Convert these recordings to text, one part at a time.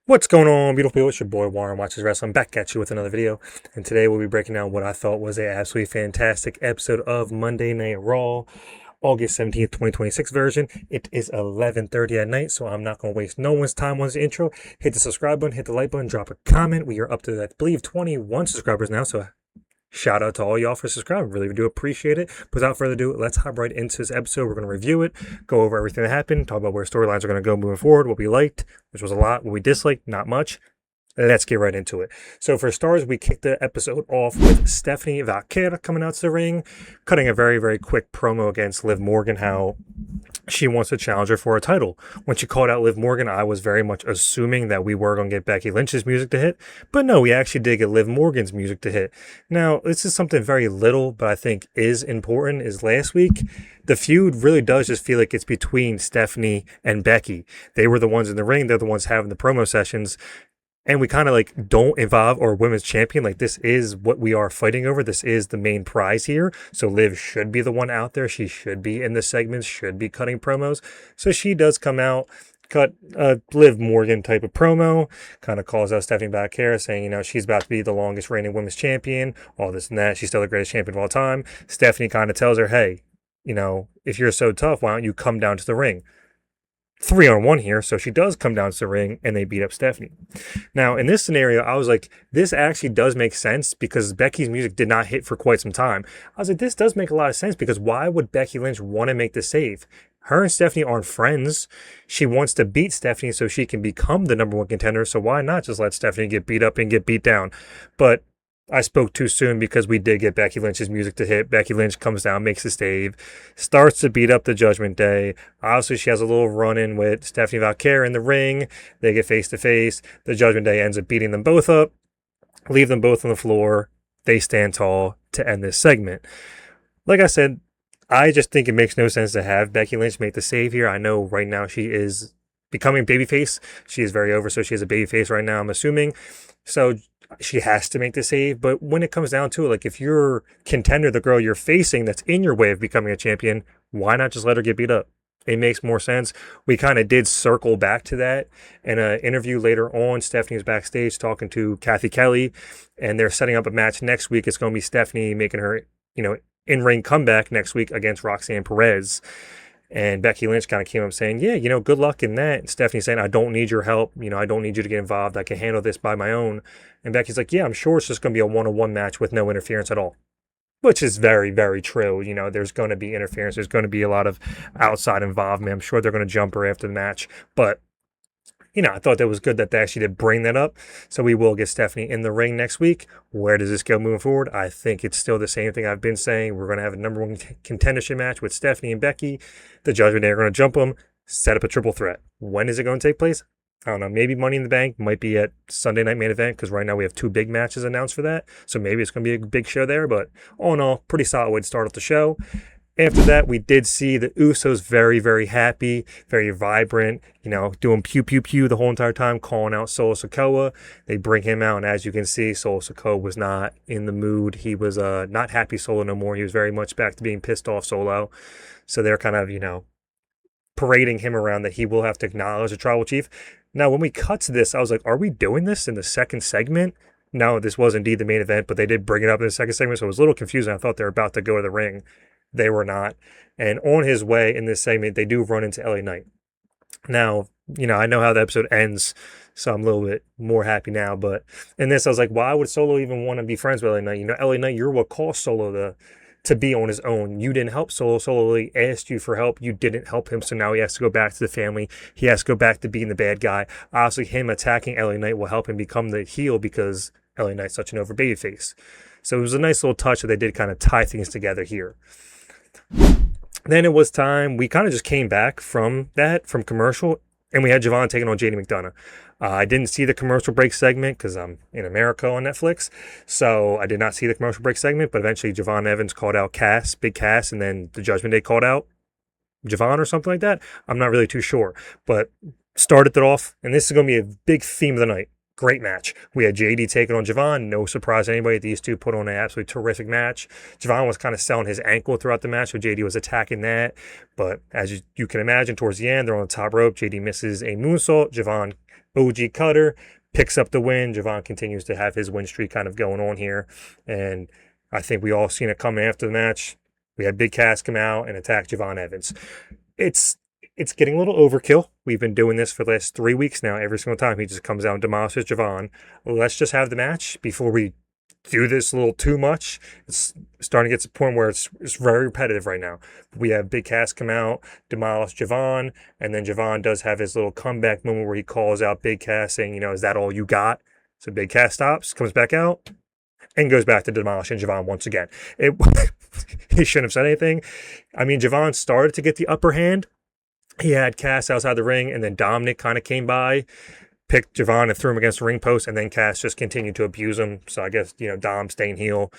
What's going on, beautiful people? It's your boy Warren Watches Wrestling back at you with another video. And today we'll be breaking down what I thought was a absolutely fantastic episode of Monday Night Raw, August 17th, 2026 version. It is 11:30 at night, so I'm not going to waste no one's time on this intro. Hit the subscribe button, hit the like button, drop a comment. We are up to, I believe, 21 subscribers now, so shout out to all y'all for subscribing. Really do appreciate it. Without further ado, let's hop right into this episode. We're going to review it, go over everything that happened, talk about where storylines are going to go moving forward, what we liked, which was a lot, what we disliked, not much. Let's get right into it. So for stars, we kicked the episode off with Stephanie Vaquer coming out to the ring, cutting a very, very quick promo against Liv Morgan, how she wants to challenge her for a title. When she called out Liv Morgan, I was very much assuming that we were going to get Becky Lynch's music to hit, but no, we actually did get Liv Morgan's music to hit. Now, this is something very little, but I think is important, is last week, the feud really does just feel like it's between Stephanie and Becky. They were the ones in the ring, they're the ones having the promo sessions, and we kind of like don't involve our women's champion. Like, this is what we are fighting over. This is the main prize here. So Liv should be the one out there. She should be in the segments, should be cutting promos. So she does come out, cut a Liv Morgan type of promo, kind of calls out Stephanie Vaquer, saying, you know, she's about to be the longest reigning women's champion, all this and that. She's still the greatest champion of all time. Stephanie kind of tells her, hey, you know, if you're so tough, why don't you come down to the ring? 3-on-1 here, so she does come down to the ring and they beat up Stephanie. Now, in this scenario, I was like, this actually does make sense because Becky's music did not hit for quite some time. I was like, this does make a lot of sense because why would Becky Lynch want to make the save? Her and Stephanie aren't friends. She wants to beat Stephanie so she can become the number one contender, so why not just let Stephanie get beat up and get beat down? But I spoke too soon because we did get Becky Lynch's music to hit. Becky Lynch comes down, makes a save, starts to beat up the Judgment Day. Obviously, she has a little run-in with Stephanie Vaquer in the ring. They get face-to-face. The Judgment Day ends up beating them both up, leave them both on the floor. They stand tall to end this segment. Like I said, I just think it makes no sense to have Becky Lynch make the save here. I know right now she is becoming babyface. She is very over, so she is a babyface right now, I'm assuming. So she has to make the save, but when it comes down to it, like, if you're contender, the girl you're facing that's in your way of becoming a champion, why not just let her get beat up? It makes more sense. We kind of did circle back to that in an interview later on. Stephanie was backstage talking to Kathy Kelly, and they're setting up a match next week. It's going to be Stephanie making her, you know, in-ring comeback next week against Roxanne Perez. And Becky Lynch kind of came up saying, yeah, you know, good luck in that. And Stephanie saying, I don't need your help. You know, I don't need you to get involved. I can handle this by my own. And Becky's like, yeah, I'm sure it's just going to be a one-on-one match with no interference at all. Which is very, very true. You know, there's going to be interference. There's going to be a lot of outside involvement. I'm sure they're going to jump her after the match. But, you know, I thought that was good that they actually did bring that up. So we will get Stephanie in the ring next week. Where does this go moving forward? I think it's still the same thing I've been saying. We're going to have a number one contendership match with Stephanie and Becky. The Judgment Day are going to jump them, set up a triple threat. When is it going to take place? I don't know. Maybe Money in the Bank might be at Sunday Night Main Event because right now we have 2 big matches announced for that. So maybe it's going to be a big show there. But all in all, pretty solid way to start off the show. After that, we did see the Usos very, very happy, very vibrant, you know, doing pew, pew, pew the whole entire time, calling out Solo Sikoa. They bring him out, and as you can see, Solo Sikoa was not in the mood. He was not happy Solo no more. He was very much back to being pissed off Solo. So they're kind of, you know, parading him around that he will have to acknowledge the tribal chief. Now, when we cut to this, I was like, are we doing this in the second segment? No, this was indeed the main event, but they did bring it up in the second segment, so it was a little confusing. I thought they were about to go to the ring. They were not. And on his way in this segment, they do run into LA Knight. Now, you know, I know how the episode ends, so I'm a little bit more happy now. But in this, I was like, why would Solo even want to be friends with LA Knight? You know, LA Knight, you're what caused Solo to be on his own. You didn't help Solo. Solo really asked you for help. You didn't help him, so now he has to go back to the family. He has to go back to being the bad guy. Obviously, him attacking LA Knight will help him become the heel because LA Knight's such an over babyface. So it was a nice little touch that they did kind of tie things together here. Then it was time. We kind of just came back from commercial, and we had Javon taking on JD McDonough. I didn't see the commercial break segment because I'm in America on Netflix, so I did not see the commercial break segment, but eventually Javon Evans called out Big Cass, and then the Judgment Day called out Javon or something like that. I'm not really too sure, but started it off, and this is going to be a big theme of the night. Great match. We had JD taking on Javon. No surprise to anybody. These two put on an absolutely terrific match. Javon was kind of selling his ankle throughout the match, so JD was attacking that. But as you can imagine, towards the end, they're on the top rope. JD misses a moonsault. Javon OG Cutter picks up the win. Javon continues to have his win streak kind of going on here. And I think we all seen it coming after the match. We had Big Cass come out and attack Javon Evans. It's getting a little overkill. We've been doing this for the last 3 weeks now. Every single time he just comes out and demolishes Javon. Let's just have the match before we do this a little too much. It's starting to get to the point where it's very repetitive right now. We have Big Cass come out, demolish Javon, and then Javon does have his little comeback moment where he calls out Big Cass saying, is that all you got? So Big Cass stops, comes back out, and goes back to demolishing Javon once again. He shouldn't have said anything. I mean, Javon started to get the upper hand. He had Cass outside the ring, and then Dominic kind of came by, picked Javon and threw him against the ring post, and then Cass just continued to abuse him. So I guess, Dom staying heel,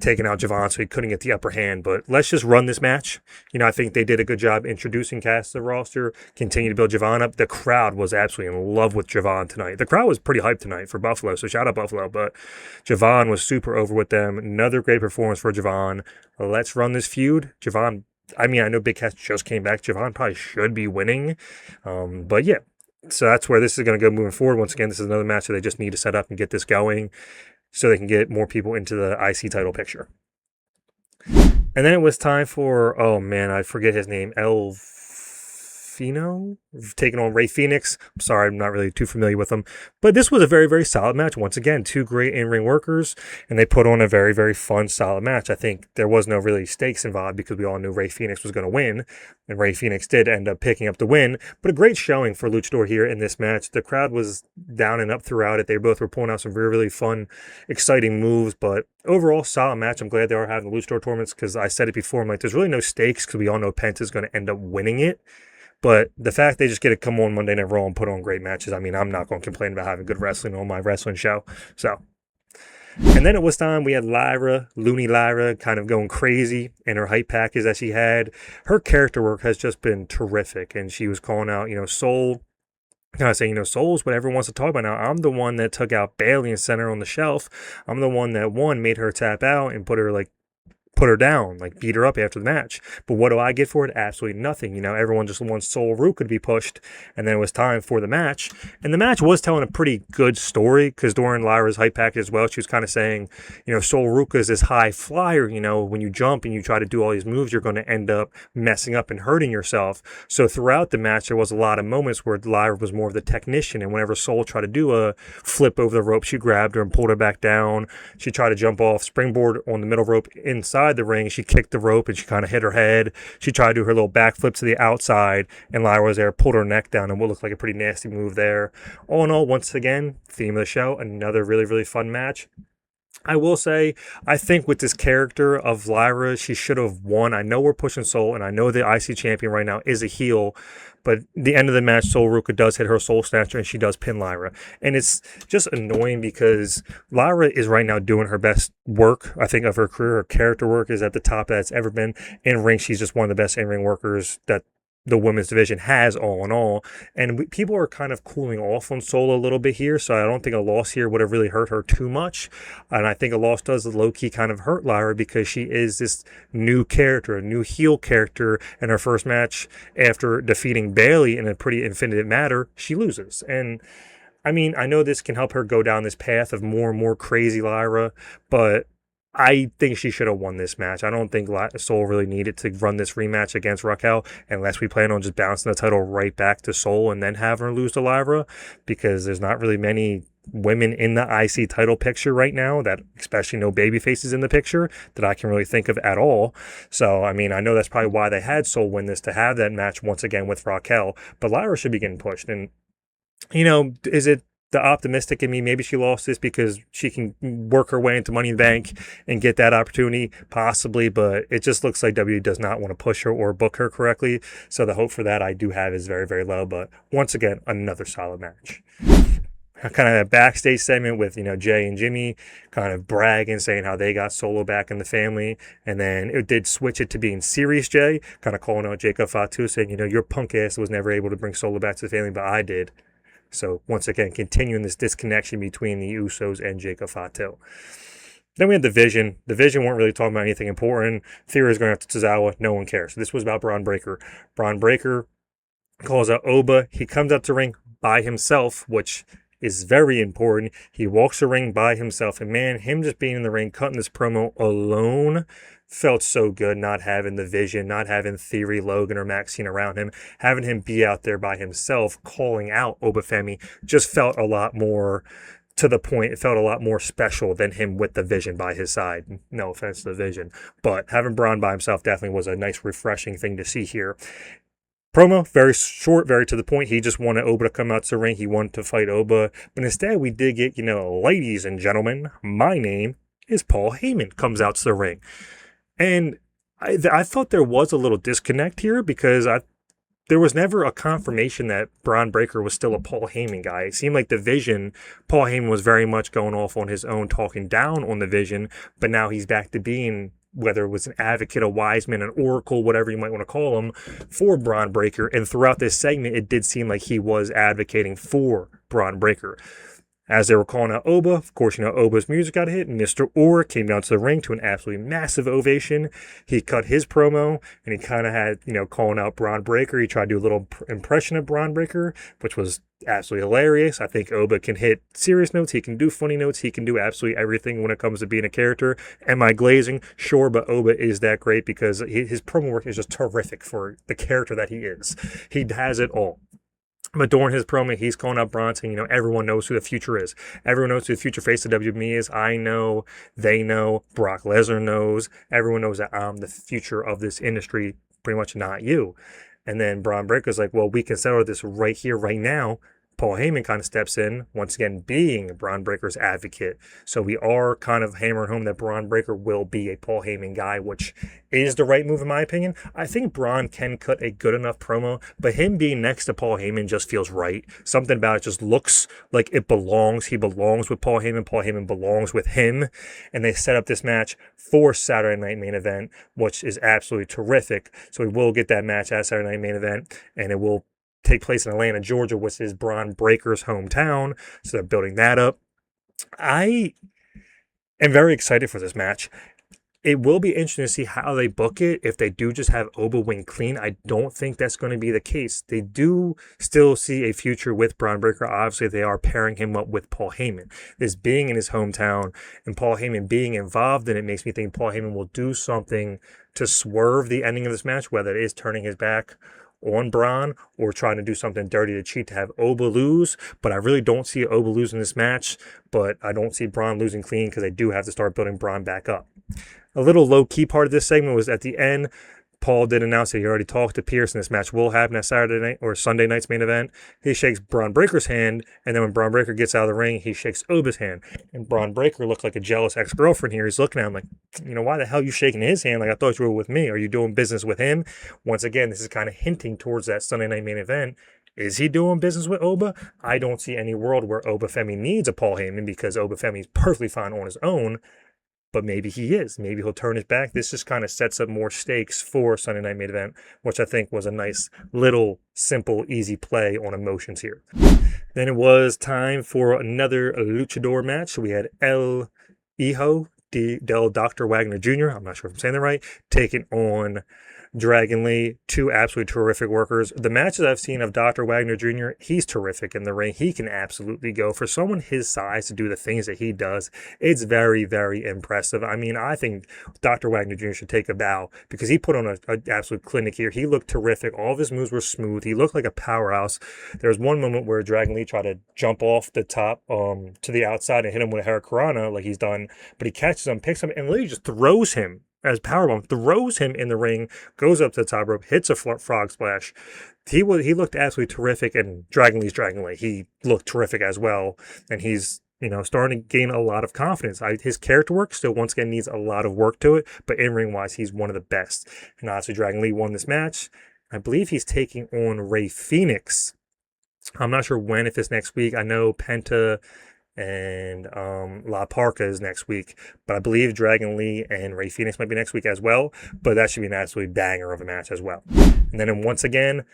taking out Javon so he couldn't get the upper hand. But let's just run this match. I think they did a good job introducing Cass to the roster, continue to build Javon up. The crowd was absolutely in love with Javon tonight. The crowd was pretty hyped tonight for Buffalo, so shout out Buffalo. But Javon was super over with them. Another great performance for Javon. Let's run this feud. Javon, I know Big Cass just came back. Javon probably should be winning. But yeah, so that's where this is going to go moving forward. Once again, this is another match that they just need to set up and get this going so they can get more people into the IC title picture. And then it was time for, I forget his name, Fino, taking on Rey Fenix. I'm sorry, I'm not really too familiar with him. But this was a very, very solid match. Once again, two great in-ring workers, and they put on a very, very fun, solid match. I think there was no really stakes involved because we all knew Rey Fenix was going to win, and Rey Fenix did end up picking up the win. But a great showing for Luchador here in this match. The crowd was down and up throughout it. They both were pulling out some really, really fun, exciting moves, but overall, solid match. I'm glad they are having the Luchador tournaments because I said it before. I'm like, there's really no stakes because we all know Penta is going to end up winning it. But the fact they just get to come on Monday Night Raw and put on great matches, I'm not going to complain about having good wrestling on my wrestling show. So, and then it was time we had Looney Lyra, kind of going crazy in her hype package that she had. Her character work has just been terrific, and she was calling out, Soul. I say, Soul's what everyone wants to talk about now. I'm the one that took out Bayley and sent her on the shelf. I'm the one that made her tap out and put her down, beat her up after the match. But what do I get for it? Absolutely nothing. Everyone just wants Sol Ruca to be pushed, and then it was time for the match. And the match was telling a pretty good story because during Lyra's hype package as well, she was kind of saying, Sol Ruca is this high flyer. When you jump and you try to do all these moves, you're going to end up messing up and hurting yourself. So throughout the match, there was a lot of moments where Lyra was more of the technician, and whenever Sol tried to do a flip over the rope, she grabbed her and pulled her back down. She tried to jump off springboard on the middle rope inside the ring. She kicked the rope and she kind of hit her head. She tried to do her little backflip to the outside, and Lyra was there, pulled her neck down, and what looked like a pretty nasty move there. All in all, once again, theme of the show, another really, really fun match. I will say, I think with this character of Lyra, she should have won. I know we're pushing Sol, and I know the IC champion right now is a heel, but the end of the match, Sol Ruca does hit her Soul Snatcher, and she does pin Lyra. And it's just annoying because Lyra is right now doing her best work, I think, of her career. Her character work is at the top that it's ever been. In ring, she's just one of the best in-ring workers that the women's division has, all in all. And people are kind of cooling off on Sol a little bit here, so I don't think a loss here would have really hurt her too much. And I think a loss does low-key kind of hurt Lyra because she is this new character, a new heel character. In her first match after defeating Bayley in a pretty infinite matter, she loses. And I know this can help her go down this path of more and more crazy Lyra, but I think she should have won this match. I don't think Sol really needed to run this rematch against Raquel unless we plan on just bouncing the title right back to Sol and then having her lose to Lyra, because there's not really many women in the IC title picture right now, that especially no baby faces in the picture, that I can really think of at all. So, I know that's probably why they had Sol win this, to have that match once again with Raquel, but Lyra should be getting pushed. And, is it the optimistic in me? Maybe she lost this because she can work her way into Money in the Bank and get that opportunity, possibly, but it just looks like WWE does not want to push her or book her correctly. So the hope for that I do have is very, very low. But once again, another solid match. Kind of a backstage segment with, Jay and Jimmy kind of bragging, saying how they got Solo back in the family. And then it did switch it to being Serious Jay, kind of calling out Jacob Fatu, saying, your punk ass was never able to bring Solo back to the family, but I did. So once again, continuing this disconnection between the Usos and Jacob Fatu. Then we had the Vision. The Vision weren't really talking about anything important. Theory is going after Tozawa. No one cares. So this was about Braun Breaker. Braun Breaker calls out Oba. He comes up to ring, by himself, which is very important. He walks the ring by himself, and man, him just being in the ring, cutting this promo alone felt so good, not having the Vision, not having Theory, Logan, or Maxine around him, having him be out there by himself, calling out Obafemi, just felt a lot more to the point. It felt a lot more special than him with the Vision by his side. No offense to the Vision, but having Braun by himself definitely was a nice, refreshing thing to see here. Promo, very short, very to the point. He just wanted Oba to come out to the ring. He wanted to fight Oba. But instead, we did get, ladies and gentlemen, my name is Paul Heyman comes out to the ring. And I thought there was a little disconnect here because there was never a confirmation that Braun Breaker was still a Paul Heyman guy. It seemed like the Vision, Paul Heyman was very much going off on his own, talking down on the Vision. But now he's back to being, whether it was an advocate, a wise man, an oracle, whatever you might want to call him, for Braun Breaker. And throughout this segment, it did seem like he was advocating for Braun Breaker. As they were calling out Oba, of course, Oba's music got hit, and Mr. Orr came down to the ring to an absolutely massive ovation. He cut his promo, and he kind of had, calling out Braun Breaker. He tried to do a little impression of Braun Breaker, which was absolutely hilarious. I think Oba can hit serious notes. He can do funny notes. He can do absolutely everything when it comes to being a character. Am I glazing? Sure, but Oba is that great because his promo work is just terrific for the character that he is. He has it all. But during his promo, he's calling out Braun, saying, everyone knows who the future is. Everyone knows who the future face of WWE is. I know, they know, Brock Lesnar knows. Everyone knows that I'm the future of this industry, pretty much not you. And then Braun Breaker's like, well, we can settle this right here, right now. Paul Heyman kind of steps in, once again, being Braun Breaker's advocate. So we are kind of hammering home that Braun Breaker will be a Paul Heyman guy, which is the right move in my opinion. I think Braun can cut a good enough promo, but him being next to Paul Heyman just feels right. Something about it just looks like it belongs. He belongs with Paul Heyman. Paul Heyman belongs with him. And they set up this match for Saturday Night Main Event, which is absolutely terrific. So we will get that match at Saturday Night Main Event, and it will take place in Atlanta, Georgia, which is Braun Breaker's hometown. So they're building that up. I am very excited for this match. It will be interesting to see how they book it. If they do just have Oba win clean, I don't think that's going to be the case. They do still see a future with Braun Breaker. Obviously, they are pairing him up with Paul Heyman. This being in his hometown and Paul Heyman being involved in it makes me think Paul Heyman will do something to swerve the ending of this match, whether it is turning his back on Braun or trying to do something dirty to cheat to have Oba lose. But I really don't see Oba losing this match, but I don't see Braun losing clean because they do have to start building Braun back up. A little low-key part of this segment was at the end, Paul did announce that he already talked to Pierce, and this match will happen at Saturday night or Sunday night's main event. He shakes Braun Breaker's hand, and then when Braun Breaker gets out of the ring, he shakes Oba's hand. And Braun Breaker looked like a jealous ex-girlfriend here. He's looking at him like, why the hell are you shaking his hand? Like, I thought you were with me. Are you doing business with him? Once again, this is kind of hinting towards that Sunday night main event. Is he doing business with Oba? I don't see any world where Obafemi needs a Paul Heyman because Obafemi is perfectly fine on his own. But maybe he is. Maybe he'll turn his back. This just kind of sets up more stakes for Sunday Night Main Event, which I think was a nice little simple, easy play on emotions here. Then it was time for another luchador match. We had El Hijo del Dr. Wagner Jr., I'm not sure if I'm saying that right, taking on Dragon Lee, two absolutely terrific workers. The matches I've seen of Dr. Wagner Jr., he's terrific in the ring. He can absolutely go. For someone his size to do the things that he does, it's very, very impressive. I mean, I think Dr. Wagner Jr. should take a bow because he put on an absolute clinic here. He looked terrific. All of his moves were smooth. He looked like a powerhouse. There was one moment where Dragon Lee tried to jump off the top to the outside and hit him with a Hurricanrana like he's done, but he catches him, picks him, and literally just throws him as powerbomb, throws him in the ring, goes up to the top rope, hits a frog splash. He looked absolutely terrific, and Dragon Lee's Dragon Lee. He looked terrific as well, and he's starting to gain a lot of confidence. His character work still, once again, needs a lot of work to it, but in-ring wise, he's one of the best. And obviously, Dragon Lee won this match. I believe he's taking on Rey Fenix. I'm not sure when, if it's next week. I know Penta and La Parca is next week, but I believe Dragon Lee and Rey Fenix might be next week as well, but that should be an absolutely banger of a match as well. And then once again,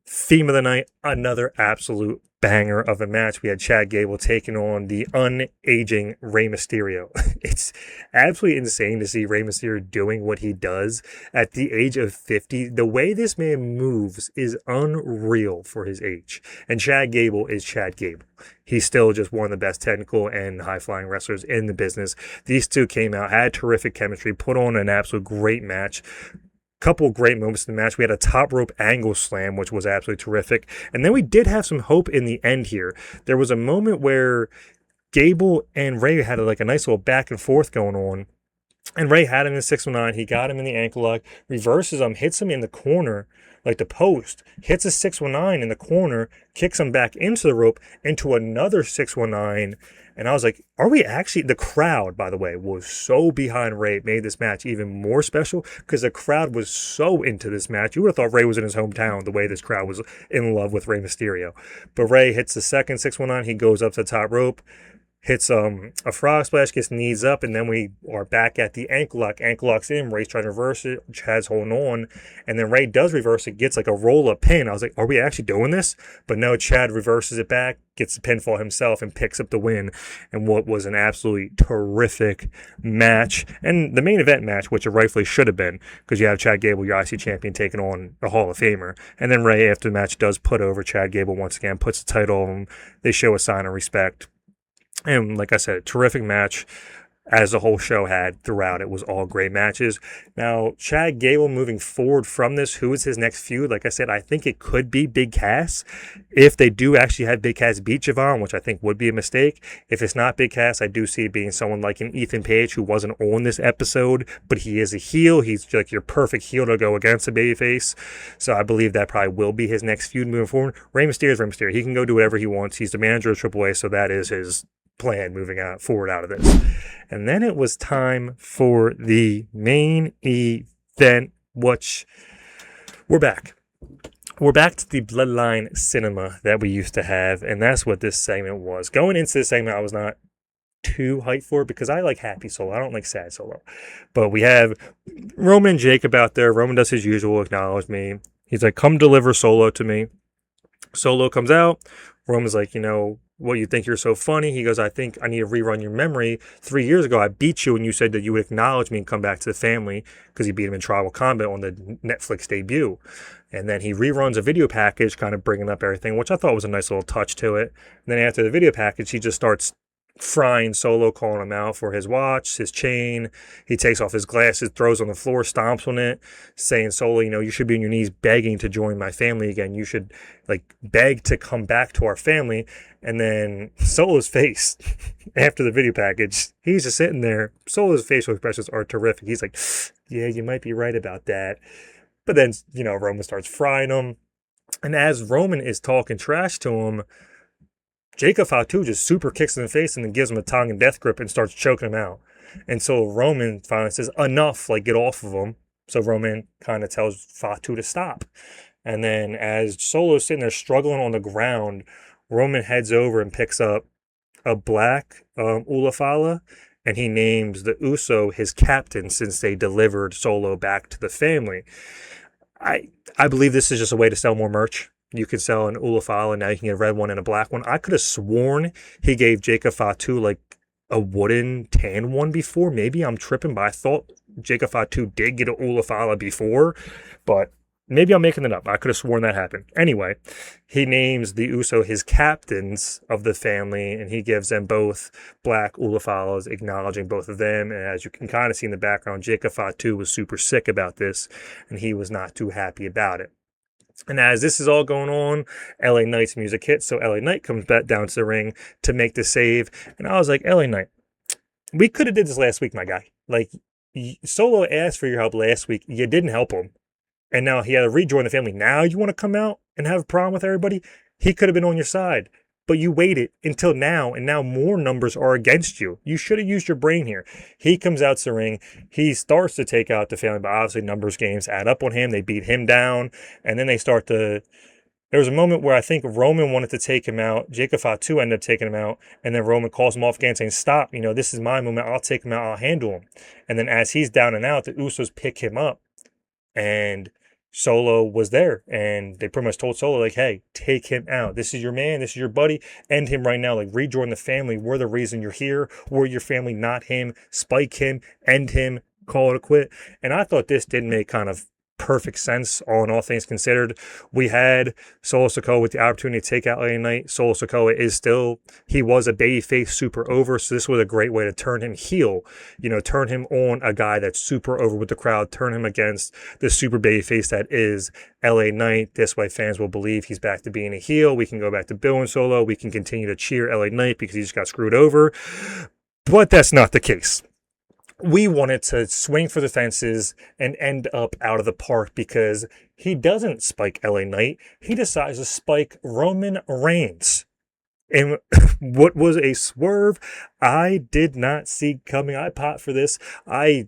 Theme of the night, another absolute banger of a match. We had Chad Gable taking on the unaging Rey Mysterio. It's absolutely insane to see Rey Mysterio doing what he does at the age of 50. The way this man moves is unreal for his age. And Chad Gable is Chad Gable. He's still just one of the best technical and high flying wrestlers in the business. These two came out, had terrific chemistry, put on an absolute great match. Couple great moments in the match. We had a top rope angle slam, which was absolutely terrific. And then we did have some hope in the end here. There was a moment where Gable and Ray had a nice little back and forth going on. And Ray had him in 619. He got him in the ankle lock, reverses him, hits him in the corner, like the post, hits a 619 in the corner, kicks him back into the rope, into another 619. And I was like, are we actually? The crowd, by the way, was so behind Ray. It made this match even more special because the crowd was so into this match. You would have thought Ray was in his hometown the way this crowd was in love with Rey Mysterio. But Ray hits the second 619. He goes up to the top rope, hits a frog splash, gets knees up, and then we are back at the ankle lock. Ankle lock's in. Ray's trying to reverse it. Chad's holding on, and then Ray does reverse it, gets like a roll-up pin. I was like, are we actually doing this? But no, Chad reverses it back, gets the pinfall himself, and picks up the win. And what was an absolutely terrific match, and the main event match, which it rightfully should have been, because you have Chad Gable, your IC champion, taking on a Hall of Famer. And then Ray, after the match, does put over Chad Gable once again, puts the title on him. They show a sign of respect. And like I said, terrific match as the whole show had throughout. It was all great matches. Now, Chad Gable moving forward from this, who is his next feud? Like I said, I think it could be Big Cass. If they do actually have Big Cass beat Javon, which I think would be a mistake. If it's not Big Cass, I do see it being someone like an Ethan Page who wasn't on this episode, but he is a heel. He's like your perfect heel to go against a babyface. So I believe that probably will be his next feud moving forward. Rey Mysterio is Rey Mysterio. He can go do whatever he wants. He's the manager of AAA, so that is his plan moving forward out of this. And then it was time for the main event, which we're back. We're back to the Bloodline cinema that we used to have, and that's what this segment was. Going into this segment, I was not too hyped for it because I like happy Solo. I don't like sad Solo. But we have Roman and Jacob out there. Roman does his usual, acknowledge me. He's like, come deliver Solo to me. Solo comes out. Roman's like, what, you think you're so funny? He goes, I think I need to rerun your memory. 3 years ago, I beat you and you said that you would acknowledge me and come back to the family because he beat him in Tribal Combat on the Netflix debut. And then he reruns a video package, kind of bringing up everything, which I thought was a nice little touch to it. And then after the video package, he just starts frying Solo, calling him out for his watch, his chain. He takes off his glasses, throws on the floor, stomps on it, saying, Solo, you should be on your knees begging to join my family again. You should beg to come back to our family. And then Solo's face after the video package, he's just sitting there. Solo's facial expressions are terrific. He's like, yeah, you might be right about that. But then, Roman starts frying him. And as Roman is talking trash to him, Jacob Fatu just super kicks him in the face and then gives him a tongue and death grip and starts choking him out. And so Roman finally says, enough, get off of him. So Roman kind of tells Fatu to stop. And then as Solo's sitting there struggling on the ground, Roman heads over and picks up a black Ulafala, and he names the Uso his captain since they delivered Solo back to the family. I believe this is just a way to sell more merch. You can sell an Ulafala, and now you can get a red one and a black one. I could have sworn he gave Jacob Fatu a wooden tan one before. Maybe I'm tripping, but I thought Jacob Fatu did get an Ulafala before, but maybe I'm making it up. I could have sworn that happened. Anyway, he names the Uso his captains of the family, and he gives them both black Ulafalas, acknowledging both of them. And as you can kind of see in the background, Jacob Fatu was super sick about this, and he was not too happy about it. And as this is all going on, LA Knight's music hits, so LA Knight comes back down to the ring to make the save. And I was like, LA Knight, we could have did this last week, my guy. Solo asked for your help last week. You didn't help him. And now he had to rejoin the family. Now you want to come out and have a problem with everybody? He could have been on your side. But you waited until now, and now more numbers are against you. You should have used your brain here. He comes out to the ring. He starts to take out the family, but obviously numbers games add up on him. They beat him down, and then they start to... There was a moment where I think Roman wanted to take him out. Jacob Fatu ended up taking him out, and then Roman calls him off again saying, stop, this is my moment. I'll take him out. I'll handle him. And then as he's down and out, the Usos pick him up, and Solo was there, and they pretty much told Solo, like, hey, take him out. This is your man. This is your buddy. End him right now. Like, rejoin the family. We're the reason you're here. We're your family, not him. Spike him. End him. Call it a quit. And I thought this did make kind of perfect sense, all things considered. We had Solo Sikoa with the opportunity to take out LA Knight. Solo Sikoa is still, he was a babyface super over, so this was a great way to turn him heel. You know, turn him on a guy that's super over with the crowd, turn him against the super babyface that is LA Knight. This way fans will believe he's back to being a heel. We can go back to Bill and Solo. We can continue to cheer LA Knight because he just got screwed over. But that's not the case. We wanted to swing for the fences and end up out of the park because he doesn't spike LA Knight. He decides to spike Roman Reigns. And what was a swerve I did not see coming. I popped for this. I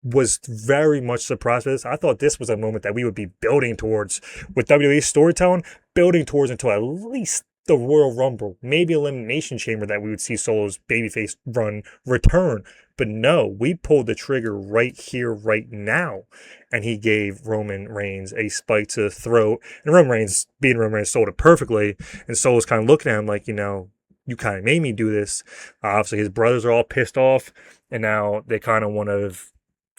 was very much surprised by this. I thought this was a moment that we would be building towards with WWE storytelling, building towards until at least the Royal Rumble, maybe Elimination Chamber, that we would see Solo's babyface run return. But no, we pulled the trigger right here, right now. And he gave Roman Reigns a spike to the throat. And Roman Reigns, being Roman Reigns, sold it perfectly. And Solo's kind of looking at him like, you know, you kind of made me do this. Obviously, his brothers are all pissed off. And now they kind of want to,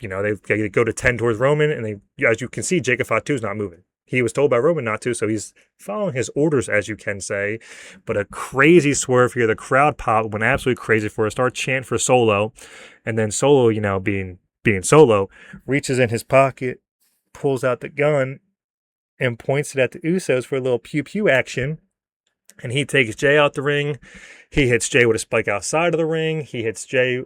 you know, they go to 10 towards Roman. And they, as you can see, Jacob Fatu's not moving. He was told by Roman not to, so he's following his orders, as you can say. But a crazy swerve here. The crowd pop went absolutely crazy for it. Start chanting for Solo. And then Solo, you know, being Solo, reaches in his pocket, pulls out the gun, and points it at the Usos for a little pew-pew action. And he takes Jay out the ring. He hits Jay with a spike outside of the ring. He hits Jimmy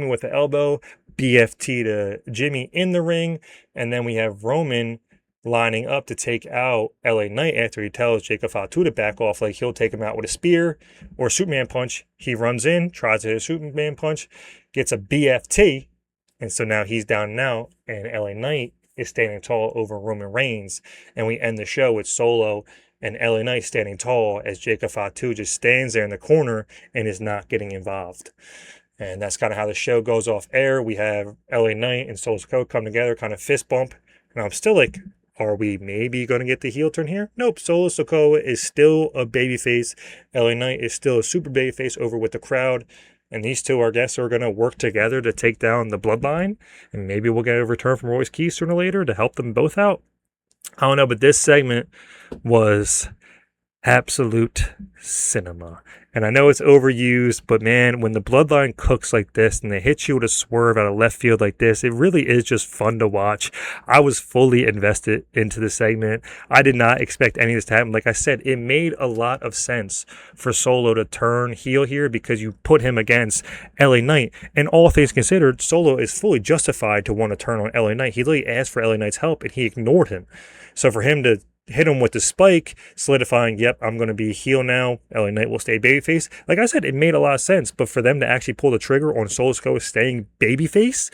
with the elbow. BFT to Jimmy in the ring. And then we have Roman lining up to take out LA Knight after he tells Jacob Fatu to back off, like he'll take him out with a spear or a Superman punch. He runs in, tries to hit a Superman punch, gets a BFT, and so now he's down and out, and LA Knight is standing tall over Roman Reigns. And we end the show with Solo and LA Knight standing tall as Jacob Fatu just stands there in the corner and is not getting involved. And that's kind of how the show goes off air. We have LA Knight and Solo Sikoa come together, kind of fist bump. And I'm still like, are we maybe going to get the heel turn here? Nope. Solo Sikoa is still a babyface. LA Knight is still a super babyface over with the crowd. And these two, I guess, are going to work together to take down the Bloodline. And maybe we'll get a return from Royce Keys sooner or later to help them both out. I don't know, but this segment was absolute cinema. And I know it's overused, but man, when the Bloodline cooks like this and they hit you with a swerve out of left field like this, it really is just fun to watch. I was fully invested into the segment. I did not expect any of this to happen. Like I said, it made a lot of sense for Solo to turn heel here because you put him against LA Knight. And all things considered, Solo is fully justified to want to turn on LA Knight. He literally asked for LA Knight's help and he ignored him. So for him to hit him with the spike, solidifying, yep, I'm going to be heel now. LA Knight will stay babyface. Like I said, it made a lot of sense. But for them to actually pull the trigger on Solo Sikoa staying babyface,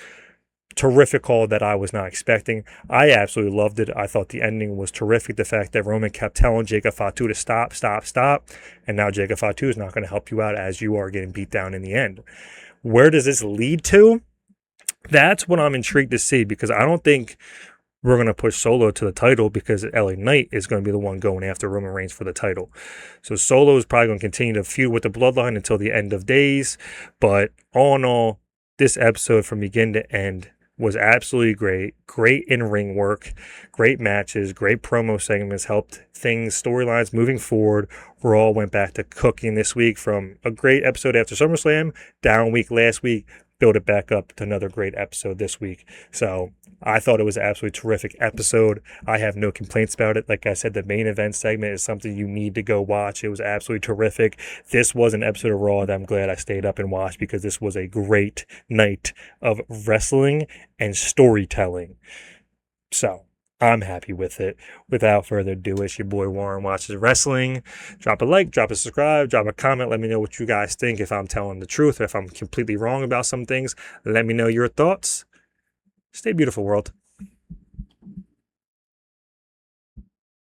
terrific call that I was not expecting. I absolutely loved it. I thought the ending was terrific. The fact that Roman kept telling Jacob Fatu to stop. And now Jacob Fatu is not going to help you out as you are getting beat down in the end. Where does this lead to? That's what I'm intrigued to see because I don't think we're going to push Solo to the title because LA Knight is going to be the one going after Roman Reigns for the title. So Solo is probably going to continue to feud with the Bloodline until the end of days. But all in all, this episode from begin to end was absolutely great. Great in-ring work, great matches, great promo segments, helped things, storylines moving forward. Raw went back to cooking this week from a great episode after SummerSlam, down week last week, build it back up to another great episode this week. So I thought it was an absolutely terrific episode. I have no complaints about it. Like I said, the main event segment is something you need to go watch. It was absolutely terrific. This was an episode of Raw that I'm glad I stayed up and watched because this was a great night of wrestling and storytelling. So I'm happy with it. Without further ado, it's your boy Warren Watches Wrestling. Drop a like, drop a subscribe, drop a comment. Let me know what you guys think. If I'm telling the truth or if I'm completely wrong about some things, let me know your thoughts. Stay beautiful, world.